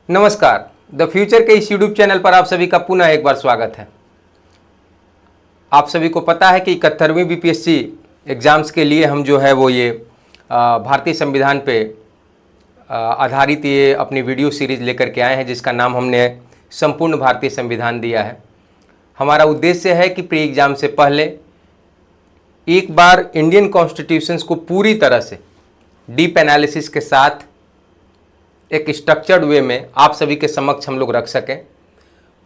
नमस्कार, the future के इस यूट्यूब चैनल पर आप सभी का पुनः एक बार स्वागत है। आप सभी को पता है कि 71वीं बीपीएससी एग्ज़ाम्स के लिए हम जो है वो ये भारतीय संविधान पे आधारित ये अपनी वीडियो सीरीज़ लेकर के आए हैं, जिसका नाम हमने संपूर्ण भारतीय संविधान दिया है। हमारा उद्देश्य है कि प्री एग्ज़ाम से पहले एक बार इंडियन कॉन्स्टिट्यूशंस को पूरी तरह से डीप एनालिसिस के साथ एक स्ट्रक्चर्ड वे में आप सभी के समक्ष हम लोग रख सकें।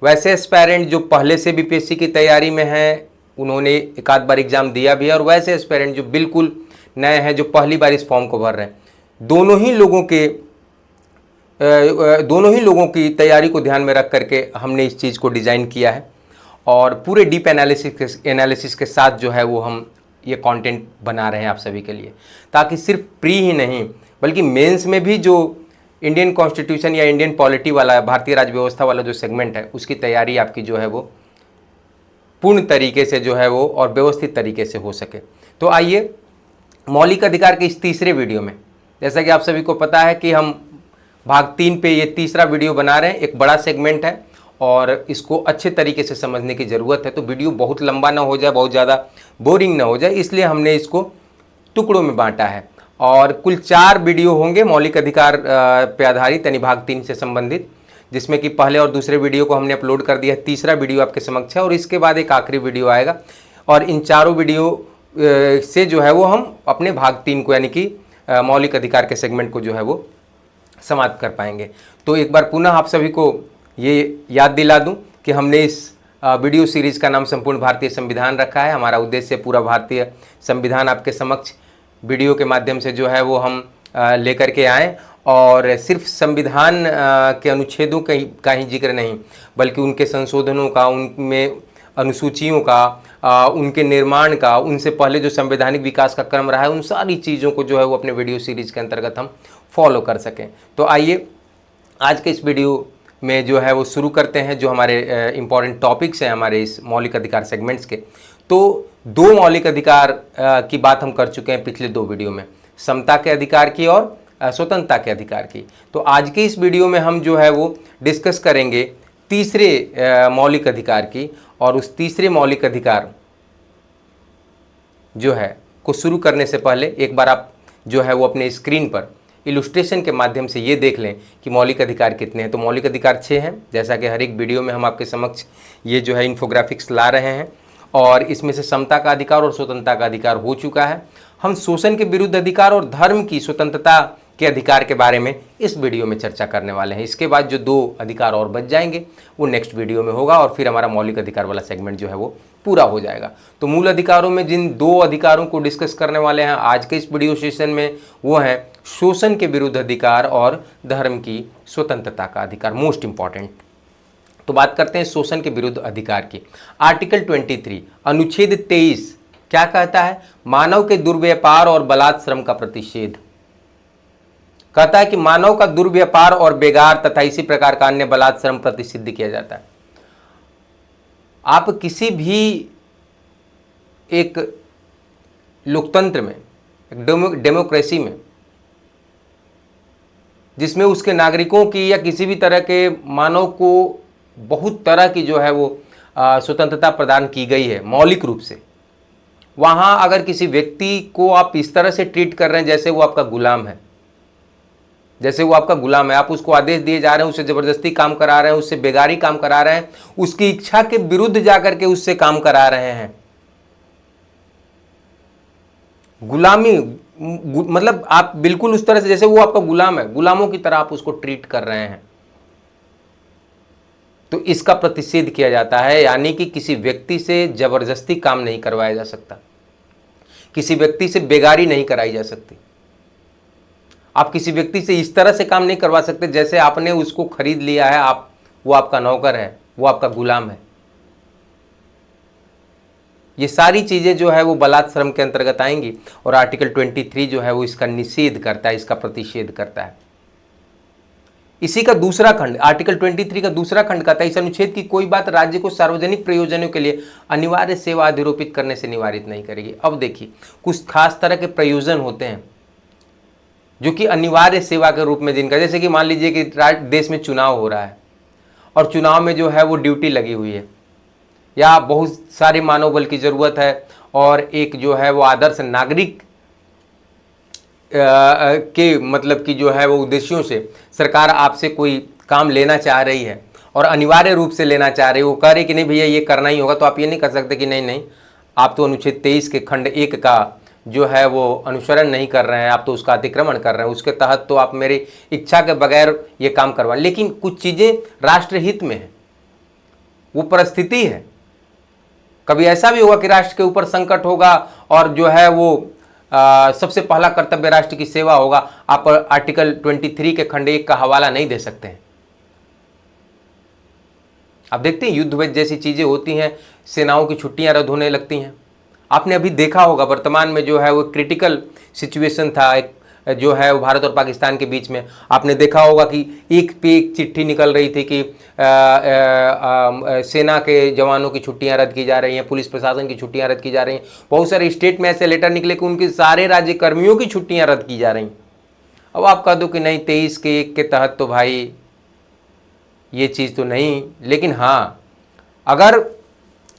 वैसे एस्पायरेंट जो पहले से बीपीएससी की तैयारी में हैं, उन्होंने एक आध बार एग्ज़ाम दिया भी है, और वैसे एस्पायरेंट जो बिल्कुल नए हैं, जो पहली बार इस फॉर्म को भर रहे हैं, दोनों ही लोगों की तैयारी को ध्यान में रख करके हमने इस चीज़ को डिज़ाइन किया है। और पूरे डीप एनालिसिस के साथ जो है वो हम ये कंटेंट बना रहे हैं आप सभी के लिए, ताकि सिर्फ प्री ही नहीं बल्कि मेंस में भी जो इंडियन कॉन्स्टिट्यूशन या इंडियन पॉलिटी वाला, भारतीय राज्य व्यवस्था वाला जो सेगमेंट है, उसकी तैयारी आपकी जो है वो पूर्ण तरीके से जो है वो और व्यवस्थित तरीके से हो सके। तो आइए मौलिक अधिकार के इस तीसरे वीडियो में, जैसा कि आप सभी को पता है कि हम भाग 3 पे ये तीसरा वीडियो बना रहे हैं। एक बड़ा सेगमेंट है और इसको अच्छे तरीके से समझने की ज़रूरत है, तो वीडियो बहुत लंबा ना हो जाए, बहुत ज़्यादा बोरिंग ना हो जाए, इसलिए हमने इसको टुकड़ों में बांटा है। और कुल 4 वीडियो होंगे मौलिक अधिकार पे आधारित, यानी भाग 3 से संबंधित, जिसमें कि पहले और दूसरे वीडियो को हमने अपलोड कर दिया है। तीसरा वीडियो आपके समक्ष है और इसके बाद एक आखिरी वीडियो आएगा, और इन चारों वीडियो से जो है वो हम अपने भाग 3 को, यानी कि मौलिक अधिकार के सेगमेंट को जो है वो समाप्त कर पाएंगे। तो एक बार पुनः आप सभी को ये याद दिला दूं कि हमने इस वीडियो सीरीज़ का नाम संपूर्ण भारतीय संविधान रखा है। हमारा उद्देश्य पूरा भारतीय संविधान आपके समक्ष वीडियो के माध्यम से जो है वो हम लेकर के आएँ, और सिर्फ संविधान के अनुच्छेदों का ही जिक्र नहीं, बल्कि उनके संशोधनों का, उनमें अनुसूचियों का, उनके निर्माण का, उनसे पहले जो संवैधानिक विकास का क्रम रहा है, उन सारी चीज़ों को जो है वो अपने वीडियो सीरीज़ के अंतर्गत हम फॉलो कर सकें। तो आइए आज के इस वीडियो में जो है वो शुरू करते हैं, जो हमारे इम्पॉर्टेंट टॉपिक्स हैं हमारे इस मौलिक अधिकार सेगमेंट्स के। तो 2 मौलिक अधिकार की बात हम कर चुके हैं पिछले 2 वीडियो में, समता के अधिकार की और स्वतंत्रता के अधिकार की। तो आज के इस वीडियो में हम जो है वो डिस्कस करेंगे तीसरे मौलिक अधिकार की, और उस तीसरे मौलिक अधिकार जो है को शुरू करने से पहले एक बार आप जो है वो अपने स्क्रीन पर इलुस्ट्रेशन के माध्यम से ये देख लें कि मौलिक अधिकार कितने हैं। तो मौलिक अधिकार 6 हैं, जैसा कि हर एक वीडियो में हम आपके समक्ष ये जो है इन्फोग्राफिक्स ला रहे हैं, और इसमें से समता का अधिकार और स्वतंत्रता का अधिकार हो चुका है। हम शोषण के विरुद्ध अधिकार और धर्म की स्वतंत्रता के अधिकार के बारे में इस वीडियो में चर्चा करने वाले हैं। इसके बाद जो 2 अधिकार और बच जाएंगे वो नेक्स्ट वीडियो में होगा, और फिर हमारा मौलिक अधिकार वाला सेगमेंट जो है वो पूरा हो जाएगा। तो मूल अधिकारों में जिन 2 अधिकारों को डिस्कस करने वाले हैं आज के इस वीडियो सेशन में, वो हैं शोषण के विरुद्ध अधिकार और धर्म की स्वतंत्रता का अधिकार, मोस्ट इंपॉर्टेंट। तो बात करते हैं शोषण के विरुद्ध अधिकार की। आर्टिकल 23 अनुच्छेद 23 क्या कहता है? मानव के दुर्व्यापार और बलात् श्रम का प्रतिषेध। कहता है कि मानव का दुर्व्यापार और बेगार तथा इसी प्रकार का अन्य बलात् श्रम प्रतिषिद्ध किया जाता है। आप किसी भी एक लोकतंत्र में, एक डेमोक्रेसी में, जिसमें उसके नागरिकों की या किसी भी तरह के मानव को बहुत तरह की जो है वो स्वतंत्रता प्रदान की गई है मौलिक रूप से, वहाँ अगर किसी व्यक्ति को आप इस तरह से ट्रीट कर रहे हैं जैसे वो आपका गुलाम है, आप उसको आदेश दिए जा रहे हैं, उससे ज़बरदस्ती काम करा रहे हैं, उससे बेगारी काम करा रहे हैं, उसकी इच्छा के विरुद्ध जाकर के उससे काम करा रहे हैं, गुलामी मतलब आप बिल्कुल उस तरह से जैसे वो आपका गुलाम है, गुलामों की तरह आप उसको ट्रीट कर रहे हैं, तो इसका प्रतिषेध किया जाता है। यानी कि किसी व्यक्ति से जबरदस्ती काम नहीं करवाया जा सकता, किसी व्यक्ति से बेगारी नहीं कराई जा सकती। आप किसी व्यक्ति से इस तरह से काम नहीं करवा सकते जैसे आपने उसको खरीद लिया है, वो आपका नौकर है, वो आपका गुलाम है। ये सारी चीज़ें जो है वो बलात् श्रम के अंतर्गत आएंगी, और आर्टिकल 23 जो है वो इसका निषेध करता है, इसका प्रतिषेध करता है। इसी का दूसरा खंड, आर्टिकल 23 का दूसरा खंड कहता है इस अनुच्छेद की कोई बात राज्य को सार्वजनिक प्रयोजनों के लिए अनिवार्य सेवा अधिरोपित करने से निवारित नहीं करेगी। अब देखिए, कुछ खास तरह के प्रयोजन होते हैं जो कि अनिवार्य सेवा के रूप में जिनका, जैसे कि मान लीजिए कि देश में चुनाव हो रहा है और चुनाव में जो है वो ड्यूटी लगी हुई है, या बहुत सारे मानव बल की ज़रूरत है और एक जो है वो आदर्श नागरिक के मतलब कि जो है वो उद्देश्यों से सरकार आपसे कोई काम लेना चाह रही है और अनिवार्य रूप से लेना चाह रही है, वो कह रही कि नहीं भैया ये करना ही होगा, तो आप ये नहीं कर सकते कि नहीं नहीं आप तो अनुच्छेद 23 के खंड 1 का जो है वो अनुसरण नहीं कर रहे हैं, आप तो उसका अतिक्रमण कर रहे हैं, उसके तहत तो आप मेरी इच्छा के बगैर ये काम करवा। लेकिन कुछ चीज़ें राष्ट्रहित में है, वो परिस्थिति है। कभी ऐसा भी होगा कि राष्ट्र के ऊपर संकट होगा और जो है वो सबसे पहला कर्तव्य राष्ट्र की सेवा होगा, आप आर्टिकल 23 के खंड 1 का हवाला नहीं दे सकते हैं। आप देखते हैं युद्ध वेद जैसी चीज़ें होती हैं, सेनाओं की छुट्टियां रद्द होने लगती हैं। आपने अभी देखा होगा वर्तमान में जो है वो क्रिटिकल सिचुएशन था एक जो है वो भारत और पाकिस्तान के बीच में। आपने देखा होगा कि एक पे एक चिट्ठी निकल रही थी कि सेना के जवानों की छुट्टियां रद्द की जा रही हैं, पुलिस प्रशासन की छुट्टियां रद्द की जा रही हैं। बहुत सारे स्टेट में ऐसे लेटर निकले कि उनके सारे राज्य कर्मियों की छुट्टियां रद्द की जा रही। अब आप कह दो कि नहीं 23 के 1 के तहत तो भाई ये चीज़ तो नहीं, लेकिन हाँ अगर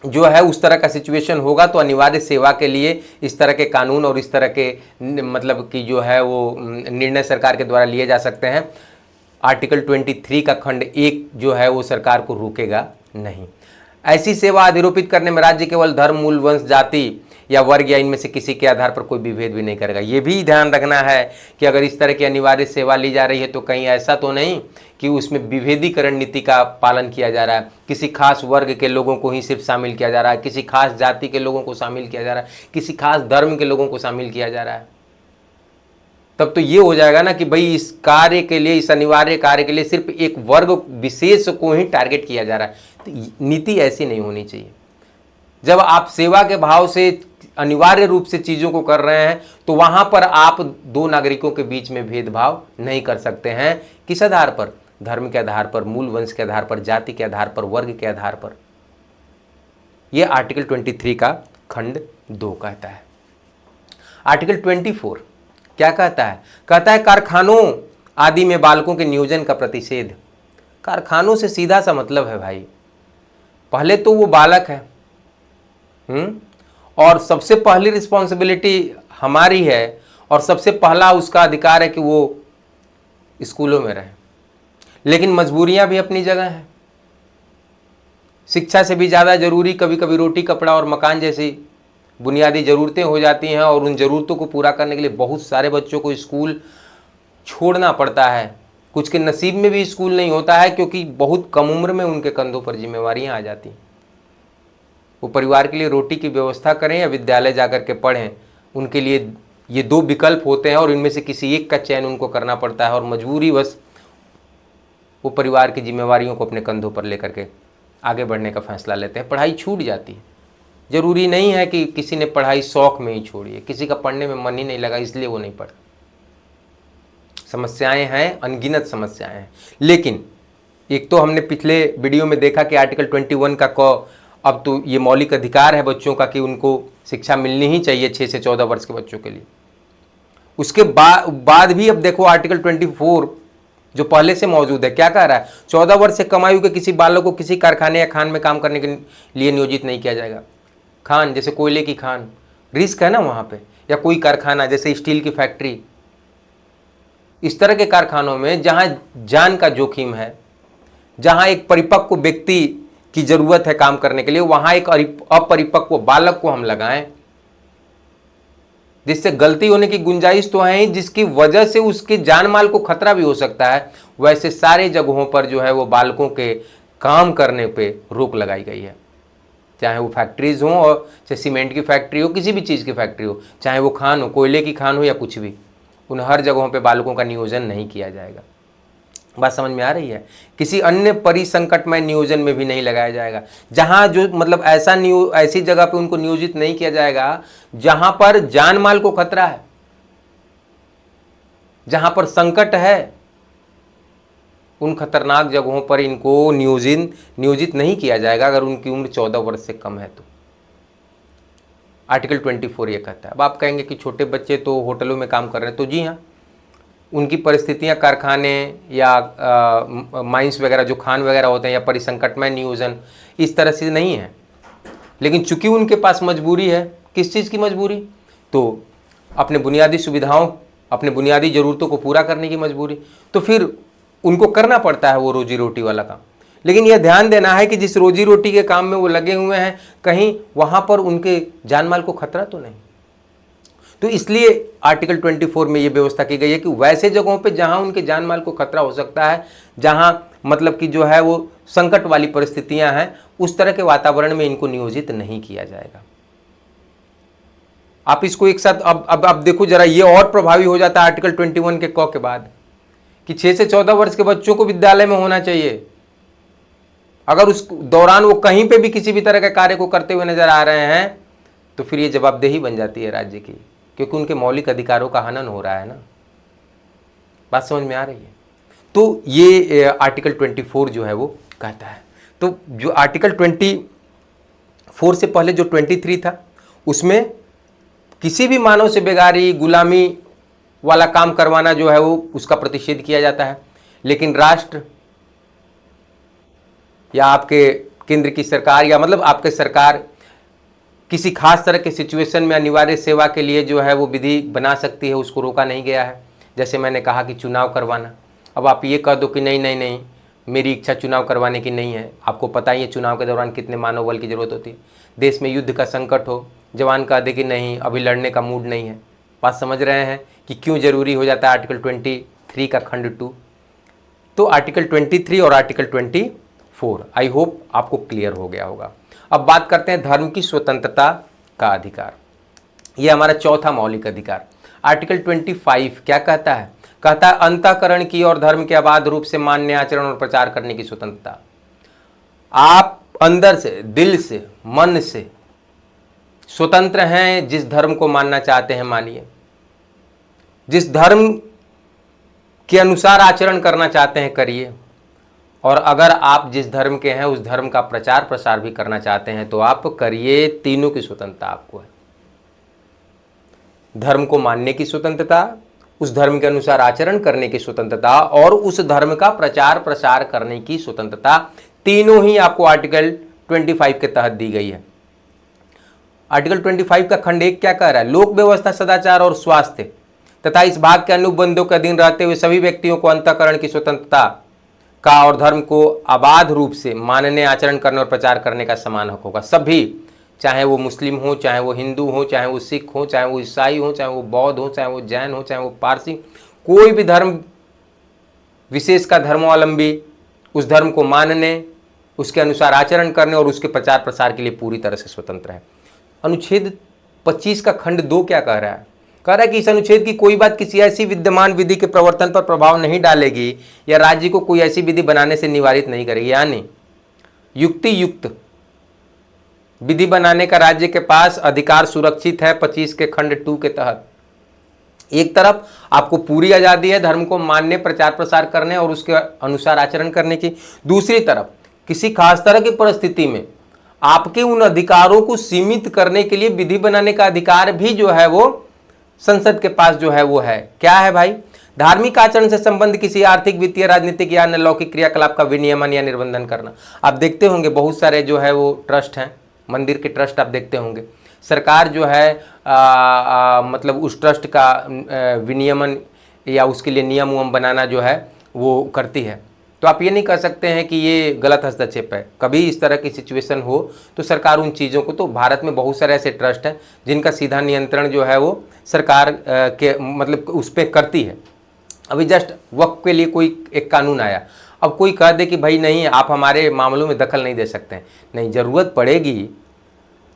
जो है उस तरह का सिचुएशन होगा तो अनिवार्य सेवा के लिए इस तरह के कानून और इस तरह के मतलब कि जो है वो निर्णय सरकार के द्वारा लिए जा सकते हैं। आर्टिकल 23 का खंड 1 जो है वो सरकार को रोकेगा नहीं। ऐसी सेवा अधिरोपित करने में राज्य केवल धर्म, मूल, वंश, जाति या वर्ग या इनमें से किसी के आधार पर कोई विभेद भी नहीं करेगा। ये भी ध्यान रखना है कि अगर इस तरह की अनिवार्य सेवा ली जा रही है तो कहीं ऐसा तो नहीं कि उसमें विभेदीकरण नीति का पालन किया जा रहा है, किसी खास वर्ग के लोगों को ही सिर्फ शामिल किया जा रहा है, किसी खास जाति के लोगों को शामिल किया जा रहा है, किसी खास धर्म के लोगों को शामिल किया जा रहा है। तब तो ये हो जाएगा ना कि भाई इस कार्य के लिए, इस अनिवार्य कार्य के लिए सिर्फ एक वर्ग विशेष को ही टारगेट किया जा रहा है। तो नीति ऐसी नहीं होनी चाहिए। जब आप सेवा के भाव से अनिवार्य रूप से चीज़ों को कर रहे हैं तो वहां पर आप दो नागरिकों के बीच में भेदभाव नहीं कर सकते हैं। किस आधार पर? धर्म के आधार पर, मूल वंश के आधार पर, जाति के आधार पर, वर्ग के आधार पर। यह आर्टिकल 23 का खंड 2 कहता है। आर्टिकल 24 क्या कहता है? कहता है कारखानों आदि में बालकों के नियोजन का प्रतिषेध। कारखानों से सीधा सा मतलब है भाई, पहले तो वो बालक है और सबसे पहली रिस्पॉन्सिबिलिटी हमारी है और सबसे पहला उसका अधिकार है कि वो स्कूलों में रहे। लेकिन मजबूरियां भी अपनी जगह हैं। शिक्षा से भी ज़्यादा जरूरी कभी कभी रोटी, कपड़ा और मकान जैसी बुनियादी ज़रूरतें हो जाती हैं और उन ज़रूरतों को पूरा करने के लिए बहुत सारे बच्चों को स्कूल छोड़ना पड़ता है। कुछ के नसीब में भी स्कूल नहीं होता है क्योंकि बहुत कम उम्र में उनके कंधों पर जिम्मेवारियां आ जाती हैं। वो परिवार के लिए रोटी की व्यवस्था करें या विद्यालय जाकर के पढ़ें, उनके लिए ये दो विकल्प होते हैं और इनमें से किसी एक का चयन उनको करना पड़ता है और मजबूरी बस वो परिवार की जिम्मेवारियों को अपने कंधों पर लेकर के आगे बढ़ने का फैसला लेते हैं। पढ़ाई छूट जाती है। ज़रूरी नहीं है कि किसी ने पढ़ाई शौक में ही छोड़ी है, किसी का पढ़ने में मन ही नहीं लगा इसलिए वो नहीं पढ़ा। समस्याएं हैं, अनगिनत समस्याएं हैं। लेकिन एक तो हमने पिछले वीडियो में देखा कि आर्टिकल 21 का अब तो ये मौलिक अधिकार है बच्चों का कि उनको शिक्षा मिलनी ही चाहिए 6 से 14 वर्ष के बच्चों के लिए। उसके बाद भी अब देखो आर्टिकल 24 जो पहले से मौजूद है क्या कह रहा है? 14 वर्ष से कम आयु के किसी बालक को किसी कारखाने या खान में काम करने के लिए नियोजित नहीं किया जाएगा। खान जैसे कोयले की खान, रिस्क है ना वहाँ पे, या कोई कारखाना जैसे स्टील की फैक्ट्री, इस तरह के कारखानों में जहाँ जान का जोखिम है, जहाँ एक परिपक्व व्यक्ति की जरूरत है काम करने के लिए, वहाँ एक अपरिपक्व बालक को हम लगाएं जिससे गलती होने की गुंजाइश तो है ही, जिसकी वजह से उसके जान माल को खतरा भी हो सकता है। वैसे सारे जगहों पर जो है वो बालकों के काम करने पे रोक लगाई गई है, चाहे वो फैक्ट्रीज हो और चाहे सीमेंट की फैक्ट्री हो, किसी भी चीज़ की फैक्ट्री हो, चाहे वो खान हो, कोयले की खान हो या कुछ भी, उन हर जगहों पे बालकों का नियोजन नहीं किया जाएगा। बात समझ में आ रही है? किसी अन्य परिसंकटमय नियोजन में भी नहीं लगाया जाएगा। जहां जो मतलब ऐसी जगह पे उनको नियोजित नहीं किया जाएगा जहां पर जान माल को खतरा है, जहां पर संकट है, उन खतरनाक जगहों पर इनको नियोजित नहीं किया जाएगा अगर उनकी उम्र 14 वर्ष से कम है तो। आर्टिकल 24 ये कहता है। अब आप कहेंगे कि छोटे बच्चे तो होटलों में काम कर रहे हैं, तो जी हाँ, उनकी परिस्थितियां कारखाने या माइंस वगैरह जो खान वगैरह होते हैं या परिसंकटमय नियोजन इस तरह से नहीं है, लेकिन चूंकि उनके पास मजबूरी है, किस चीज़ की मजबूरी, तो अपने बुनियादी सुविधाओं, अपने बुनियादी ज़रूरतों को पूरा करने की मजबूरी, तो फिर उनको करना पड़ता है वो रोजी रोटी वाला काम। लेकिन यह ध्यान देना है कि जिस रोजी रोटी के काम में वो लगे हुए हैं कहीं वहाँ पर उनके जान माल को खतरा तो नहीं। तो इसलिए आर्टिकल 24 में ये व्यवस्था की गई है कि वैसे जगहों पे जहाँ उनके जान माल को खतरा हो सकता है, जहाँ मतलब कि जो है वो संकट वाली परिस्थितियाँ हैं, उस तरह के वातावरण में इनको नियोजित नहीं किया जाएगा। आप इसको एक साथ अब देखो जरा, ये और प्रभावी हो जाता है आर्टिकल 21 के क के बाद कि 6 से 14 वर्ष के बच्चों को विद्यालय में होना चाहिए। अगर उस दौरान वो कहीं पे भी किसी भी तरह के कार्य को करते हुए नजर आ रहे हैं तो फिर ये जवाबदेही बन जाती है राज्य की, क्योंकि उनके मौलिक अधिकारों का हनन हो रहा है ना। बात समझ में आ रही है? तो ये आर्टिकल 24 जो है वो कहता है। तो जो आर्टिकल 24 से पहले जो 23 था उसमें किसी भी मानव से बेगारी, गुलामी वाला काम करवाना जो है वो उसका प्रतिषेध किया जाता है। लेकिन राष्ट्र या आपके केंद्र की सरकार या मतलब आपके सरकार किसी खास तरह के सिचुएशन में अनिवार्य सेवा के लिए जो है वो विधि बना सकती है, उसको रोका नहीं गया है। जैसे मैंने कहा कि चुनाव करवाना, अब आप ये कह दो कि नहीं नहीं नहीं मेरी इच्छा चुनाव करवाने की नहीं है। आपको पता ही है चुनाव के दौरान कितने मानव बल की ज़रूरत होती है। देश में युद्ध का संकट हो, जवान कह दे कि नहीं अभी लड़ने का मूड नहीं है। बात समझ रहे हैं कि क्यों ज़रूरी हो जाता है आर्टिकल 23 का खंड 2। तो आर्टिकल 23 और आर्टिकल 24 आई होप आपको क्लियर हो गया होगा। अब बात करते हैं धर्म की स्वतंत्रता का अधिकार। यह हमारा चौथा मौलिक अधिकार। आर्टिकल 25 क्या कहता है? कहता है अंतःकरण की और धर्म के अबाध रूप से मान्य आचरण और प्रचार करने की स्वतंत्रता। आप अंदर से, दिल से, मन से स्वतंत्र हैं। जिस धर्म को मानना चाहते हैं मानिए, जिस धर्म के अनुसार आचरण करना चाहते हैं करिए, और अगर आप जिस धर्म के हैं उस धर्म का प्रचार प्रसार भी करना चाहते हैं तो आप करिए। तीनों की स्वतंत्रता आपको है। धर्म को मानने की स्वतंत्रता, उस धर्म के अनुसार आचरण करने की स्वतंत्रता और उस धर्म का प्रचार प्रसार करने की स्वतंत्रता, तीनों ही आपको आर्टिकल 25 के तहत दी गई है। आर्टिकल 25 का खंड 1 क्या कह रहा है? लोक व्यवस्था, सदाचार और स्वास्थ्य तथा इस भाग के अनुबंधों के अधीन रहते हुए सभी व्यक्तियों को अंतःकरण की स्वतंत्रता का और धर्म को अबाध रूप से मानने, आचरण करने और प्रचार करने का समान हक होगा। सभी, चाहे वो मुस्लिम हो, चाहे वो हिंदू हो, चाहे वो सिख हो, चाहे वो ईसाई हो, चाहे वो बौद्ध हो, चाहे वो जैन हो, चाहे वो पारसी, कोई भी धर्म विशेष का धर्मावलंबी उस धर्म को मानने, उसके अनुसार आचरण करने और उसके प्रचार प्रसार के लिए पूरी तरह से स्वतंत्र है। अनुच्छेद 25 का खंड 2 क्या कह रहा है? कह रहा है कि इस अनुच्छेद की कोई बात किसी ऐसी विद्यमान विधि के प्रवर्तन पर प्रभाव नहीं डालेगी या राज्य को कोई ऐसी विधि बनाने से निवारित नहीं करेगी। यानी युक्ति युक्त विधि बनाने का राज्य के पास अधिकार सुरक्षित है 25 के खंड 2 के तहत। एक तरफ आपको पूरी आज़ादी है धर्म को मानने, प्रचार प्रसार करने और उसके अनुसार आचरण करने की। दूसरी तरफ किसी खास तरह की परिस्थिति में आपके उन अधिकारों को सीमित करने के लिए विधि बनाने का अधिकार भी जो है वो संसद के पास जो है वो है। क्या है भाई? धार्मिक आचरण से संबंध किसी आर्थिक, वित्तीय, राजनीतिक या अन्य लौकिक क्रियाकलाप का विनियमन या निर्बंधन करना। आप देखते होंगे बहुत सारे जो है वो ट्रस्ट हैं, मंदिर के ट्रस्ट आप देखते होंगे। सरकार जो है मतलब उस ट्रस्ट का विनियमन या उसके लिए नियम उयम बनाना जो है वो करती है। तो आप ये नहीं कह सकते हैं कि ये गलत हस्तक्षेप है। कभी इस तरह की सिचुएशन हो तो सरकार उन चीज़ों को, तो भारत में बहुत सारे ऐसे ट्रस्ट हैं जिनका सीधा नियंत्रण जो है वो सरकार के मतलब उस पर करती है। अभी जस्ट वक्फ के लिए कोई एक कानून आया, अब कोई कह दे कि भाई नहीं आप हमारे मामलों में दखल नहीं दे सकते हैं, नहीं, ज़रूरत पड़ेगी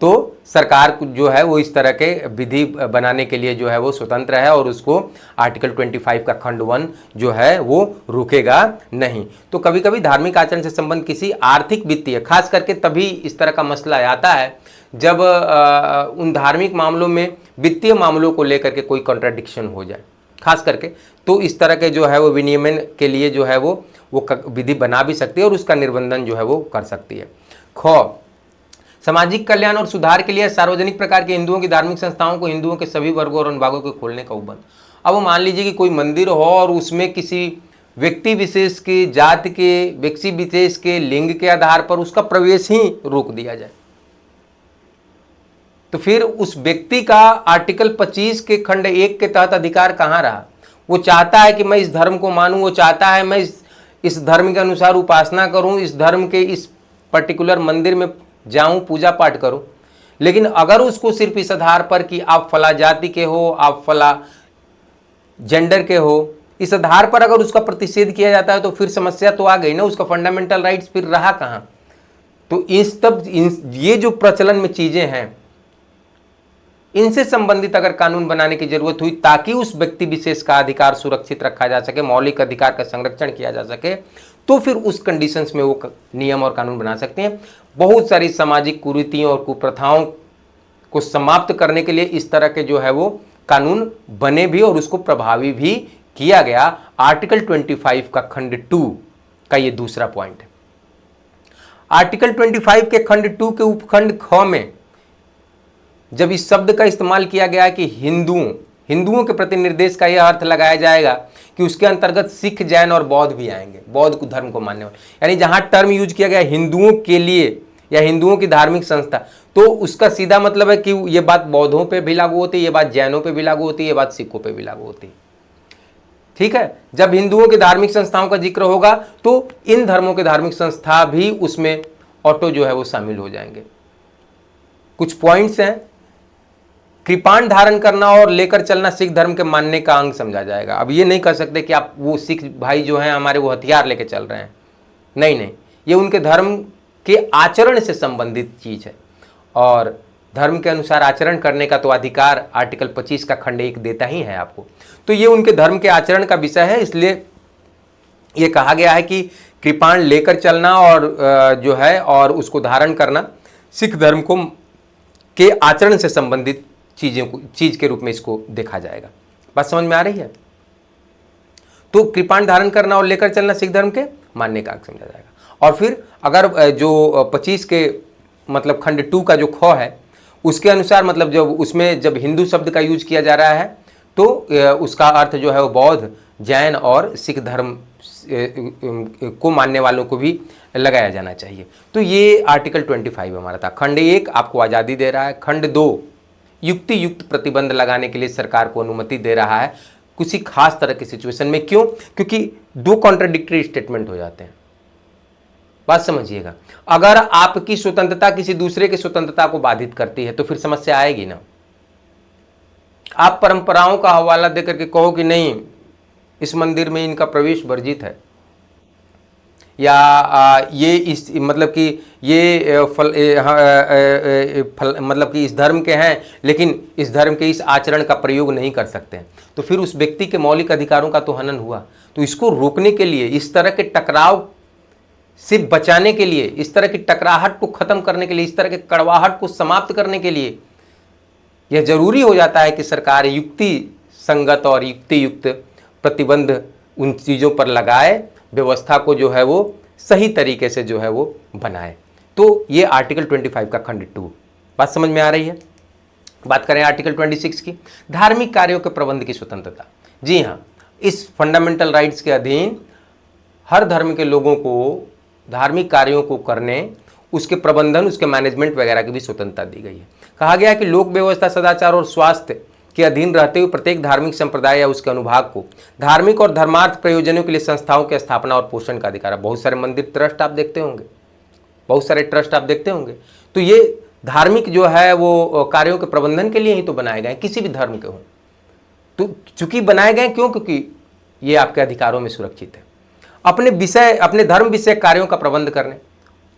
तो सरकार जो है वो इस तरह के विधि बनाने के लिए जो है वो स्वतंत्र है और उसको आर्टिकल 25 का खंड 1 जो है वो रुकेगा नहीं। तो कभी कभी धार्मिक आचरण से संबंध किसी आर्थिक, वित्तीय, खास करके तभी इस तरह का मसला आता है जब उन धार्मिक मामलों में वित्तीय मामलों को लेकर के कोई कॉन्ट्राडिक्शन हो जाए, खास करके तो इस तरह के जो है वो विनियमन के लिए जो है वो विधि बना भी सकती है और उसका निर्बंधन जो है वो कर सकती है। ख, सामाजिक कल्याण और सुधार के लिए सार्वजनिक प्रकार के हिंदुओं की धार्मिक संस्थाओं को हिंदुओं के सभी वर्गों और अनुभागों को खोलने का उपबंध। अब मान लीजिए कि कोई मंदिर हो और उसमें किसी व्यक्ति विशेष के, जात के, व्यक्ति विशेष के लिंग के आधार पर उसका प्रवेश ही रोक दिया जाए, तो फिर उस व्यक्ति का आर्टिकल 25 के खंड 1 के तहत अधिकार कहाँ रहा? वो चाहता है कि मैं इस धर्म को मानूं, वो चाहता है मैं इस धर्म के अनुसार उपासना करूं, इस धर्म के इस पर्टिकुलर मंदिर में जाऊं, पूजा पाठ करूं। लेकिन अगर उसको सिर्फ इस आधार पर कि आप फला जाति के हो, आप फला जेंडर के हो, इस आधार पर अगर उसका प्रतिषेध किया जाता है तो फिर समस्या तो आ गई ना, उसका फंडामेंटल राइट्स फिर रहा कहाँ? तो ये जो प्रचलन में चीजें हैं, इनसे संबंधित अगर कानून बनाने की जरूरत हुई ताकि उस व्यक्ति विशेष का अधिकार सुरक्षित रखा जा सके, मौलिक अधिकार का संरक्षण किया जा सके, तो फिर उस कंडीशंस में वो नियम और कानून बना सकते हैं। बहुत सारी सामाजिक कुरीतियों और कुप्रथाओं को समाप्त करने के लिए इस तरह के जो है वो कानून बने भी और उसको प्रभावी भी किया गया। आर्टिकल 25 का खंड 2 का ये दूसरा पॉइंट है। आर्टिकल 25 के खंड 2 के उपखंड ख में जब इस शब्द का इस्तेमाल किया गया कि हिंदुओं के प्रति निर्देश का यह अर्थ लगाया जाएगा कि उसके अंतर्गत सिख, जैन और बौद्ध भी आएंगे, बौद्ध धर्म को मानने वाले, यानी जहां टर्म यूज किया गया हिंदुओं के लिए या हिंदुओं की धार्मिक संस्था, तो उसका सीधा मतलब है कि यह बात बौद्धों पे भी लागू होती है, यह बात जैनों पे भी लागू होती है, यह बात सिखों पे भी लागू होती है। ठीक है, जब हिंदुओं की धार्मिक संस्थाओं का जिक्र होगा तो इन धर्मों के धार्मिक संस्था भी उसमें ऑटो जो है वो शामिल हो जाएंगे। कुछ पॉइंट्स हैं। कृपाण धारण करना और लेकर चलना सिख धर्म के मानने का अंग समझा जाएगा। अब ये नहीं कह सकते कि आप वो सिख भाई जो हैं हमारे वो हथियार लेके चल रहे हैं, नहीं, ये उनके धर्म के आचरण से संबंधित चीज है और धर्म के अनुसार आचरण करने का तो अधिकार आर्टिकल 25 का खंड 1 देता ही है आपको। तो ये उनके धर्म के आचरण का विषय है, इसलिए ये कहा गया है कि कृपाण लेकर चलना और जो है और उसको धारण करना सिख धर्म को के आचरण से संबंधित चीज के रूप में इसको देखा जाएगा। बात समझ में आ रही है? तो कृपाण धारण करना और लेकर चलना सिख धर्म के मानने का समझा जाएगा। और फिर अगर जो 25 के मतलब खंड 2 का जो ख है उसके अनुसार मतलब जब हिंदू शब्द का यूज किया जा रहा है तो उसका अर्थ जो है वो बौद्ध, जैन और सिख धर्म को मानने वालों को भी लगाया जाना चाहिए। तो ये आर्टिकल 25 हमारा था। खंड 1 आपको आज़ादी दे रहा है, खंड 2 युक्ति युक्त प्रतिबंध लगाने के लिए सरकार को अनुमति दे रहा है किसी खास तरह की सिचुएशन में। क्यों? क्योंकि दो कॉन्ट्राडिक्टरी स्टेटमेंट हो जाते हैं। बात समझिएगा, अगर आपकी स्वतंत्रता किसी दूसरे की स्वतंत्रता को बाधित करती है तो फिर समस्या आएगी ना। आप परंपराओं का हवाला देकर के कहो कि नहीं इस मंदिर में इनका प्रवेश वर्जित है, या ये इस मतलब कि ये मतलब कि इस धर्म के हैं लेकिन इस धर्म के इस आचरण का प्रयोग नहीं कर सकते हैं, तो फिर उस व्यक्ति के मौलिक अधिकारों का तो हनन हुआ। तो इसको रोकने के लिए, इस तरह के टकराव से बचाने के लिए, इस तरह की टकराहट को खत्म करने के लिए, इस तरह के कड़वाहट को समाप्त करने के लिए यह जरूरी हो जाता है कि सरकार युक्ति संगत और युक्ति युक्त प्रतिबंध उन चीज़ों पर लगाए, व्यवस्था को जो है वो सही तरीके से जो है वो बनाए। तो ये आर्टिकल 25 का खंड 2। बात समझ में आ रही है? बात करें आर्टिकल 26 की, धार्मिक कार्यों के प्रबंध की स्वतंत्रता। जी हाँ, इस फंडामेंटल राइट्स के अधीन हर धर्म के लोगों को धार्मिक कार्यों को करने, उसके प्रबंधन, उसके मैनेजमेंट वगैरह की भी स्वतंत्रता दी गई है। कहा गया कि लोक व्यवस्था, सदाचार और स्वास्थ्य के अधीन रहते हुए प्रत्येक धार्मिक संप्रदाय या उसके अनुभाग को धार्मिक और धर्मार्थ प्रयोजनों के लिए संस्थाओं की स्थापना और पोषण का अधिकार है। बहुत सारे मंदिर ट्रस्ट आप देखते होंगे, बहुत सारे ट्रस्ट आप देखते होंगे, तो ये धार्मिक जो है वो कार्यों के प्रबंधन के लिए ही तो बनाए गए, किसी भी धर्म के हों। तो चूंकि बनाए गए क्यों? क्योंकि ये आपके अधिकारों में सुरक्षित है। अपने धर्म विषय कार्यों का प्रबंध करने,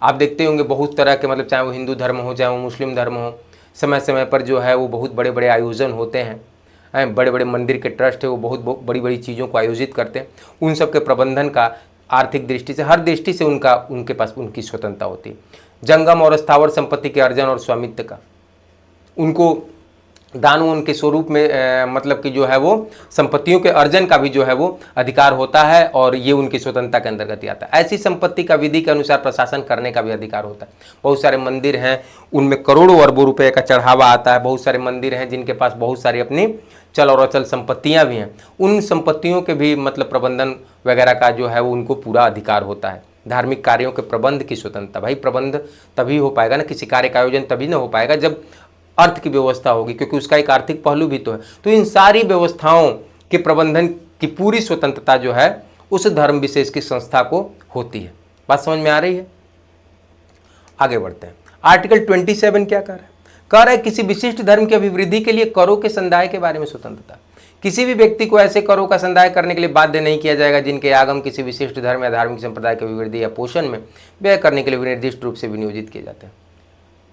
आप देखते होंगे बहुत तरह के, मतलब चाहे वो हिंदू धर्म हो चाहे वो मुस्लिम धर्म हो, समय समय पर जो है वो बहुत बड़े बड़े आयोजन होते हैं। बड़े बड़े मंदिर के ट्रस्ट है वो बहुत बड़ी बड़ी चीज़ों को आयोजित करते हैं। उन सब के प्रबंधन का आर्थिक दृष्टि से, हर दृष्टि से उनके पास उनकी स्वतंत्रता होती है। जंगम और स्थावर संपत्ति के अर्जन और स्वामित्व का, उनको दान उनके स्वरूप में मतलब कि जो है वो संपत्तियों के अर्जन का भी जो है वो अधिकार होता है और ये उनकी स्वतंत्रता के अंतर्गत ही आता है। ऐसी संपत्ति का विधि के अनुसार प्रशासन करने का भी अधिकार होता है। बहुत सारे मंदिर हैं, उनमें करोड़ों अरबों रुपए का चढ़ावा आता है। बहुत सारे मंदिर हैं जिनके पास बहुत सारी अपनी चल और अचल संपत्तियाँ भी हैं, उन संपत्तियों के भी मतलब प्रबंधन वगैरह का जो है वो उनको पूरा अधिकार होता है। धार्मिक कार्यों के प्रबंध की स्वतंत्रता, भाई प्रबंध तभी हो पाएगा ना, किसी कार्य का आयोजन तभी ना हो पाएगा जब अर्थ की व्यवस्था होगी, क्योंकि उसका एक आर्थिक पहलू भी तो है। तो इन सारी व्यवस्थाओं के प्रबंधन की पूरी स्वतंत्रता जो है उस धर्म विशेष की संस्था को होती है। बात समझ में आ रही है? आगे बढ़ते हैं। आर्टिकल 27 क्या कह रहा है? कह रहा है किसी विशिष्ट धर्म की अभिवृद्धि के लिए करों के संदाय के बारे में स्वतंत्रता। किसी भी व्यक्ति को ऐसे करों का संदाय करने के लिए बाध्य नहीं किया जाएगा जिनके आगम किसी विशिष्ट धर्म या धार्मिक संप्रदाय की अभिवृद्धि या पोषण में व्यय करने के लिए निर्दिष्ट रूप से विनियोजित किए जाते हैं।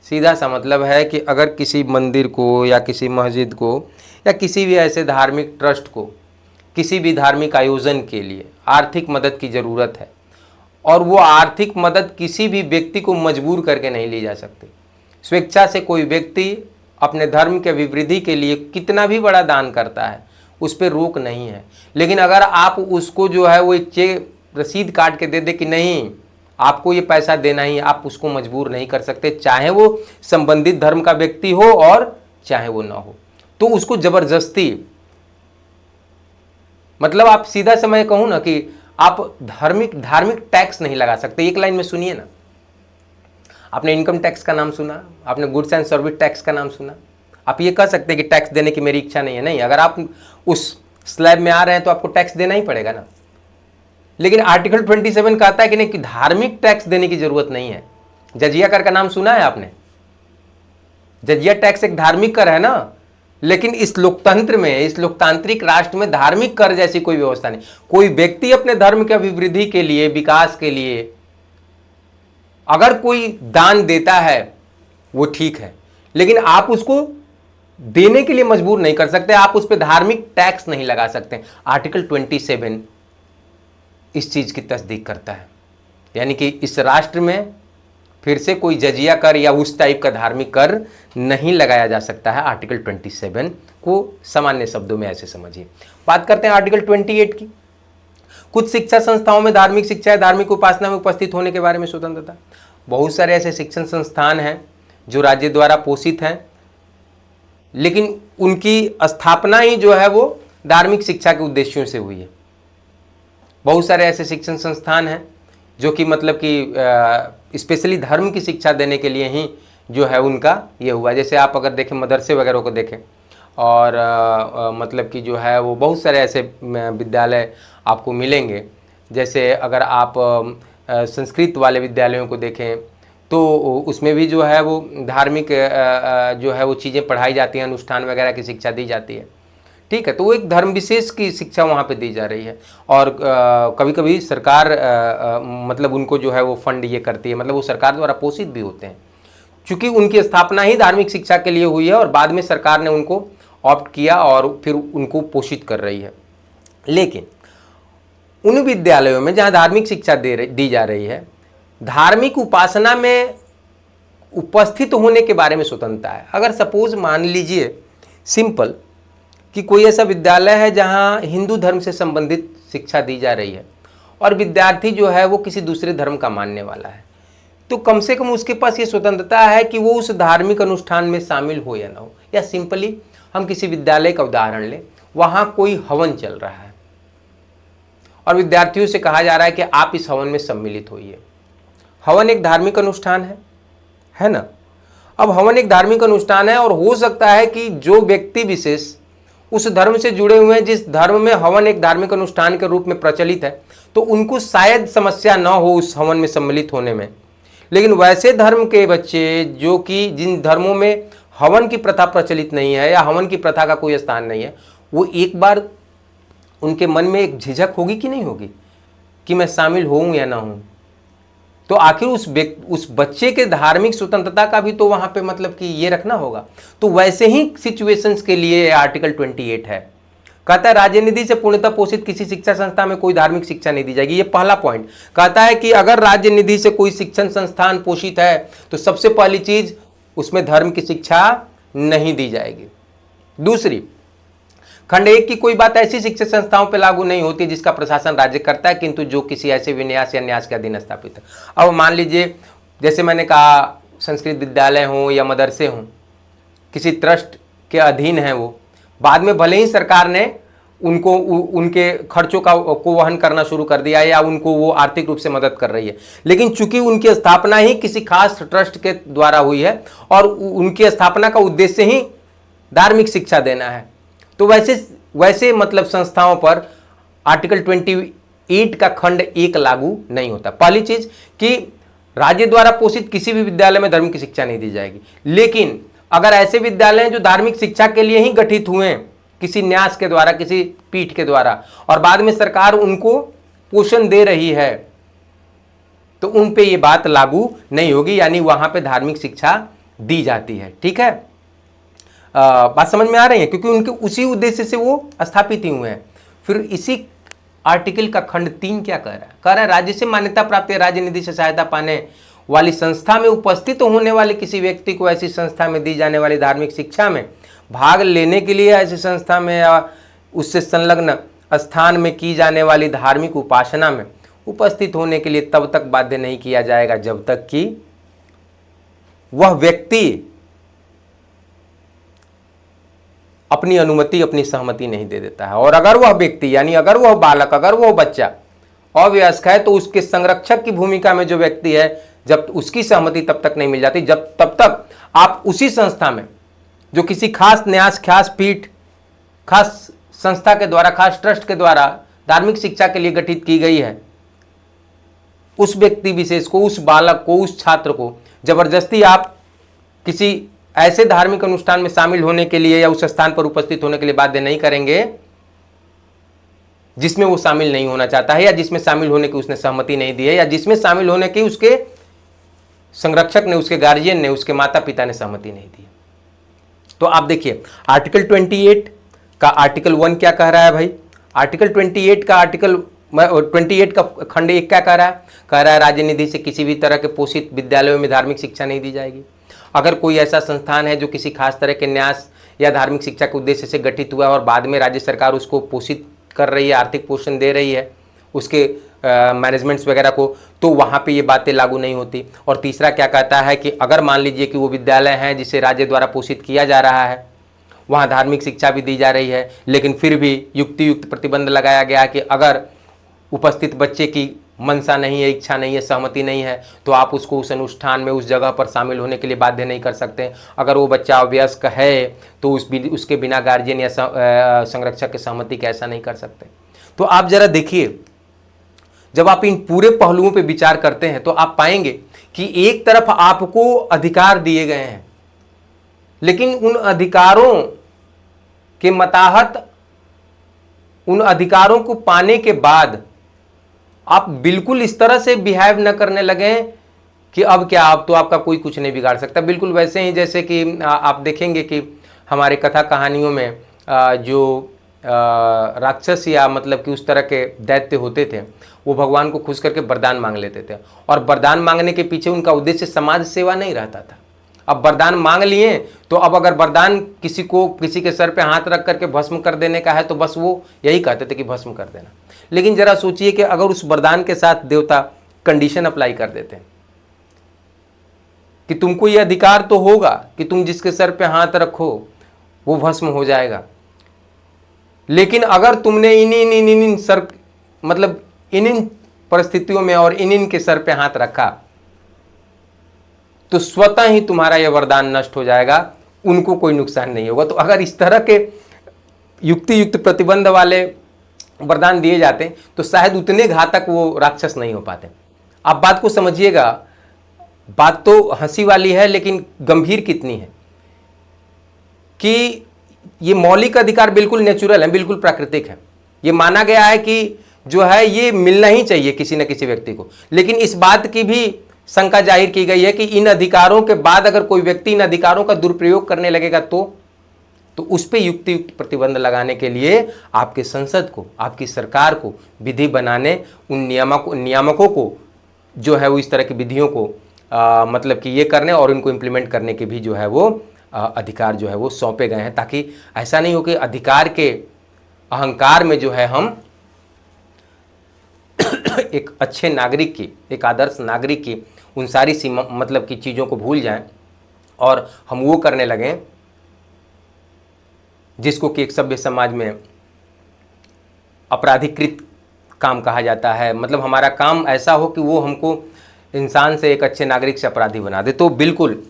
सीधा सा मतलब है कि अगर किसी मंदिर को या किसी मस्जिद को या किसी भी ऐसे धार्मिक ट्रस्ट को किसी भी धार्मिक आयोजन के लिए आर्थिक मदद की ज़रूरत है और वो आर्थिक मदद किसी भी व्यक्ति को मजबूर करके नहीं ली जा सकती। स्वेच्छा से कोई व्यक्ति अपने धर्म के अभिवृद्धि के लिए कितना भी बड़ा दान करता है, उस पर रोक नहीं है। लेकिन अगर आप उसको जो है वो एक चेक रसीद काट के दे दे कि नहीं आपको ये पैसा देना ही, आप उसको मजबूर नहीं कर सकते, चाहे वो संबंधित धर्म का व्यक्ति हो और चाहे वो ना हो। तो उसको जबरदस्ती मतलब आप सीधा से मैं कहूं ना कि आप धार्मिक टैक्स नहीं लगा सकते। एक लाइन में सुनिए ना, आपने इनकम टैक्स का नाम सुना, आपने गुड्स एंड सर्विस टैक्स का नाम सुना। आप ये कह सकते हैं कि टैक्स देने की मेरी इच्छा नहीं है, नहीं, अगर आप उस स्लैब में आ रहे हैं तो आपको टैक्स देना ही पड़ेगा ना। लेकिन आर्टिकल 27 कहता है कि नहीं कि धार्मिक टैक्स देने की जरूरत नहीं है। जजिया कर का नाम सुना है आपने? जजिया टैक्स एक धार्मिक कर है ना, लेकिन इस लोकतंत्र में, इस लोकतांत्रिक राष्ट्र में धार्मिक कर जैसी कोई व्यवस्था नहीं। कोई व्यक्ति अपने धर्म के अभिवृद्धि के लिए, विकास के लिए अगर कोई दान देता है वो ठीक है, लेकिन आप उसको देने के लिए मजबूर नहीं कर सकते, आप उस पर धार्मिक टैक्स नहीं लगा सकते। आर्टिकल 27 इस चीज की तस्दीक करता है, यानी कि इस राष्ट्र में फिर से कोई जजिया कर या उस टाइप का धार्मिक कर नहीं लगाया जा सकता है। आर्टिकल 27 को सामान्य शब्दों में ऐसे समझिए। बात करते हैं आर्टिकल 28 की। कुछ शिक्षा संस्थाओं में धार्मिक शिक्षा या धार्मिक उपासना में उपस्थित होने के बारे में स्वतंत्रता। बहुत सारे ऐसे शिक्षण संस्थान हैं जो राज्य द्वारा पोषित हैं, लेकिन उनकी स्थापना ही जो है वो धार्मिक शिक्षा के उद्देश्यों से हुई है। बहुत सारे ऐसे शिक्षण संस्थान हैं जो कि मतलब कि स्पेशली धर्म की शिक्षा देने के लिए ही जो है उनका ये हुआ। जैसे आप अगर देखें मदरसे वगैरह को देखें और मतलब कि जो है वो बहुत सारे ऐसे विद्यालय आपको मिलेंगे। जैसे अगर आप संस्कृत वाले विद्यालयों को देखें तो उसमें भी जो है वो धार्मिक जो है वो चीज़ें पढ़ाई जाती हैं, अनुष्ठान वगैरह की शिक्षा दी जाती है, ठीक है। तो वो एक धर्म विशेष की शिक्षा वहाँ पे दी जा रही है। और कभी कभी सरकार मतलब उनको जो है वो फंड ये करती है, मतलब वो सरकार द्वारा पोषित भी होते हैं, क्योंकि उनकी स्थापना ही धार्मिक शिक्षा के लिए हुई है और बाद में सरकार ने उनको ऑप्ट किया और फिर उनको पोषित कर रही है। लेकिन उन विद्यालयों में जहाँ धार्मिक शिक्षा दी जा रही है, धार्मिक उपासना में उपस्थित होने के बारे में स्वतंत्रता है। अगर सपोज मान लीजिए सिंपल कि कोई ऐसा विद्यालय है जहाँ हिंदू धर्म से संबंधित शिक्षा दी जा रही है और विद्यार्थी जो है वो किसी दूसरे धर्म का मानने वाला है, तो कम से कम उसके पास ये स्वतंत्रता है कि वो उस धार्मिक अनुष्ठान में शामिल हो या ना हो। या सिंपली हम किसी विद्यालय का उदाहरण लें, वहाँ कोई हवन चल रहा है और विद्यार्थियों से कहा जा रहा है कि आप इस हवन में सम्मिलित होइए। हवन एक धार्मिक अनुष्ठान है ना। अब हवन एक धार्मिक अनुष्ठान है और हो सकता है कि जो व्यक्ति विशेष उस धर्म से जुड़े हुए हैं, जिस धर्म में हवन एक धार्मिक अनुष्ठान के रूप में प्रचलित है, तो उनको शायद समस्या न हो उस हवन में सम्मिलित होने में। लेकिन वैसे धर्म के बच्चे जो कि जिन धर्मों में हवन की प्रथा प्रचलित नहीं है या हवन की प्रथा का कोई स्थान नहीं है, वो एक बार उनके मन में एक झिझक होगी कि नहीं होगी कि मैं शामिल होऊं या ना हूं। तो आखिर उस बच्चे के धार्मिक स्वतंत्रता का भी तो वहां पे मतलब कि ये रखना होगा। तो वैसे ही सिचुएशंस के लिए आर्टिकल 28 है। कहता है राज्य निधि से पूर्णतः पोषित किसी शिक्षा संस्था में कोई धार्मिक शिक्षा नहीं दी जाएगी। ये पहला पॉइंट कहता है कि अगर राज्य निधि से कोई शिक्षण संस्थान पोषित है तो सबसे पहली चीज उसमें धर्म की शिक्षा नहीं दी जाएगी। दूसरी, खंड 1 की कोई बात ऐसी शिक्षा संस्थाओं पर लागू नहीं होती जिसका प्रशासन राज्य करता है, किंतु जो किसी ऐसे विन्यास या न्यास के अधीन स्थापित है। अब मान लीजिए, जैसे मैंने कहा, संस्कृत विद्यालय हो या मदरसे हों, किसी ट्रस्ट के अधीन है वो, बाद में भले ही सरकार ने उनको उनके खर्चों को वहन करना शुरू कर दिया या उनको वो आर्थिक रूप से मदद कर रही है, लेकिन चूंकि उनकी स्थापना ही किसी खास ट्रस्ट के द्वारा हुई है और उनकी स्थापना का उद्देश्य ही धार्मिक शिक्षा देना है, तो वैसे मतलब संस्थाओं पर आर्टिकल 28 का खंड 1 लागू नहीं होता। पहली चीज कि राज्य द्वारा पोषित किसी भी विद्यालय में धर्म की शिक्षा नहीं दी जाएगी, लेकिन अगर ऐसे विद्यालय हैं जो धार्मिक शिक्षा के लिए ही गठित हुए हैं, किसी न्यास के द्वारा, किसी पीठ के द्वारा, और बाद में सरकार उनको पोषण दे रही है, तो उन पे ये बात लागू नहीं होगी, यानी वहां पे धार्मिक शिक्षा दी जाती है। ठीक है, बात समझ में आ रही है, क्योंकि उनके उसी उद्देश्य से वो स्थापित ही हुए हैं। फिर इसी आर्टिकल का खंड 3 क्या कह रहा है? कह रहा है राज्य से मान्यता प्राप्त या राज्य निधि से सहायता पाने वाली संस्था में उपस्थित होने वाले किसी व्यक्ति को ऐसी संस्था में दी जाने वाली धार्मिक शिक्षा में भाग लेने के लिए, ऐसी संस्था में या उससे संलग्न स्थान में की जाने वाली धार्मिक उपासना में उपस्थित होने के लिए तब तक बाध्य नहीं किया जाएगा जब तक कि वह व्यक्ति अपनी अनुमति, अपनी सहमति नहीं दे देता है। और अगर वह व्यक्ति, यानी अगर वह बालक, अगर वह बच्चा अवयस्क है, तो उसके संरक्षक की भूमिका में जो व्यक्ति है, जब उसकी सहमति तब तक नहीं मिल जाती, तब तक आप उसी संस्था में, जो किसी खास न्यास, खास पीठ, खास संस्था के द्वारा, खास ट्रस्ट के द्वारा धार्मिक शिक्षा के लिए गठित की गई है, उस व्यक्ति विशेष को, उस बालक को, उस छात्र को जबरदस्ती आप किसी ऐसे धार्मिक अनुष्ठान में शामिल होने के लिए या उस स्थान पर उपस्थित होने के लिए बाध्य नहीं करेंगे जिसमें वो शामिल नहीं होना चाहता है, या जिसमें शामिल होने की उसने सहमति नहीं दी है, या जिसमें शामिल होने की उसके संरक्षक ने, उसके गार्जियन ने, उसके माता पिता ने सहमति नहीं दी। तो आप देखिए, आर्टिकल 28 का आर्टिकल 1 क्या कह रहा है भाई? आर्टिकल 28 का खंड 1 क्या कह रहा है? कह रहा है राज्य निधि से किसी भी तरह के पोषित विद्यालयों में धार्मिक शिक्षा नहीं दी जाएगी। अगर कोई ऐसा संस्थान है जो किसी खास तरह के न्यास या धार्मिक शिक्षा के उद्देश्य से गठित हुआ है और बाद में राज्य सरकार उसको पोषित कर रही है, आर्थिक पोषण दे रही है उसके मैनेजमेंट्स वगैरह को, तो वहाँ पे ये बातें लागू नहीं होती। और तीसरा क्या कहता है कि अगर मान लीजिए कि वो विद्यालय है जिसे राज्य द्वारा पोषित किया जा रहा है, वहाँ धार्मिक शिक्षा भी दी जा रही है, लेकिन फिर भी युक्त प्रतिबंध लगाया गया कि अगर उपस्थित बच्चे की मनसा नहीं है, इच्छा नहीं है, सहमति नहीं है, तो आप उसको उस अनुष्ठान में, उस जगह पर शामिल होने के लिए बाध्य नहीं कर सकते। अगर वो बच्चा अवयस्क है तो उसके बिना गार्जियन या संरक्षक की सहमति के ऐसा नहीं कर सकते। तो आप जरा देखिए, जब आप इन पूरे पहलुओं पे विचार करते हैं तो आप पाएंगे कि एक तरफ आपको अधिकार दिए गए हैं, लेकिन उन अधिकारों के मताहत, उन अधिकारों को पाने के बाद आप बिल्कुल इस तरह से बिहेव न करने लगे कि अब क्या, अब तो आपका कोई कुछ नहीं बिगाड़ सकता। बिल्कुल वैसे ही जैसे कि आप देखेंगे कि हमारे कथा कहानियों में जो राक्षस या मतलब कि उस तरह के दैत्य होते थे, वो भगवान को खुश करके वरदान मांग लेते थे, और वरदान मांगने के पीछे उनका उद्देश्य समाज सेवा नहीं रहता था। अब वरदान मांग लिए, तो अब अगर वरदान किसी के सर पे हाथ रख करके भस्म कर देने का है, तो बस वो यही कहते थे कि भस्म कर देना। लेकिन जरा सोचिए कि अगर उस वरदान के साथ देवता कंडीशन अप्लाई कर देते हैं कि तुमको ये अधिकार तो होगा कि तुम जिसके सर पे हाथ रखो वो भस्म हो जाएगा, लेकिन अगर तुमने इन परिस्थितियों में और इन के सर पे हाथ रखा तो स्वतः ही तुम्हारा यह वरदान नष्ट हो जाएगा, उनको कोई नुकसान नहीं होगा। तो अगर इस तरह के युक्त प्रतिबंध वाले वरदान दिए जाते तो शायद उतने घातक वो राक्षस नहीं हो पाते। आप बात को समझिएगा, बात तो हंसी वाली है लेकिन गंभीर कितनी है कि ये मौलिक अधिकार बिल्कुल नेचुरल है, बिल्कुल प्राकृतिक है। ये माना गया है कि जो है ये मिलना ही चाहिए किसी न किसी व्यक्ति को, लेकिन इस बात की भी शंका जाहिर की गई है कि इन अधिकारों के बाद अगर कोई व्यक्ति इन अधिकारों का दुरुपयोग करने लगेगा तो उस पर युक्त प्रतिबंध लगाने के लिए आपके संसद को, आपकी सरकार को विधि बनाने, उन नियामकों को जो है वो इस तरह की विधियों को मतलब कि ये करने और उनको इम्प्लीमेंट करने की भी जो है वो अधिकार जो है वो सौंपे गए हैं, ताकि ऐसा नहीं हो कि अधिकार के अहंकार में जो है हम एक अच्छे नागरिक की, एक आदर्श नागरिक की उन सारी सीमा मतलब की चीज़ों को भूल जाएं और हम वो करने लगें जिसको कि एक सभ्य समाज में अपराधीकृत काम कहा जाता है। मतलब हमारा काम ऐसा हो कि वो हमको इंसान से, एक अच्छे नागरिक से अपराधी बना दे। तो बिल्कुल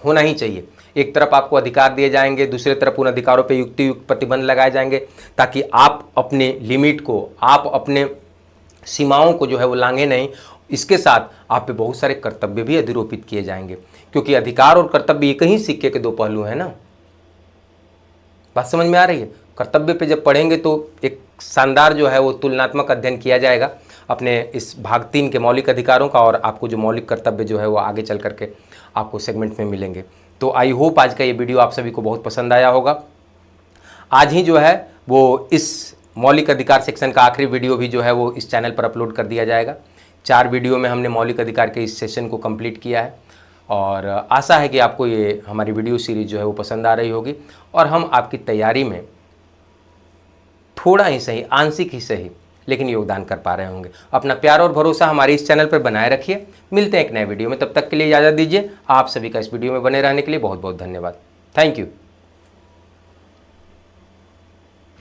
होना ही चाहिए। एक तरफ आपको अधिकार दिए जाएंगे, दूसरे तरफ उन अधिकारों पे युक्त प्रतिबंध लगाए जाएंगे, ताकि आप अपने लिमिट को, आप अपने सीमाओं को जो है वो लांघे नहीं। इसके साथ आप पे बहुत सारे कर्तव्य भी अधिरोपित किए जाएंगे, क्योंकि अधिकार और कर्तव्य एक ही सिक्के के दो पहलू हैं ना। बात समझ में आ रही है? कर्तव्य पे जब पढ़ेंगे तो एक शानदार जो है वो तुलनात्मक अध्ययन किया जाएगा अपने इस भाग 3 के मौलिक अधिकारों का, और आपको जो मौलिक कर्तव्य जो है वो आगे चल करके आपको सेगमेंट में मिलेंगे। तो आई होप आज का ये वीडियो आप सभी को बहुत पसंद आया होगा। आज ही जो है वो इस मौलिक अधिकार सेक्शन का आखिरी वीडियो भी जो है वो इस चैनल पर अपलोड कर दिया जाएगा। 4 वीडियो में हमने मौलिक अधिकार के इस सेशन को कंप्लीट किया है, और आशा है कि आपको ये हमारी वीडियो सीरीज़ जो है वो पसंद आ रही होगी, और हम आपकी तैयारी में थोड़ा ही सही, आंशिक ही सही, लेकिन योगदान कर पा रहे होंगे। अपना प्यार और भरोसा हमारे इस चैनल पर बनाए रखिए। मिलते हैं एक नए वीडियो में, तब तक के लिए इजाज़त दीजिए। आप सभी का इस वीडियो में बने रहने के लिए बहुत बहुत धन्यवाद। Thank you.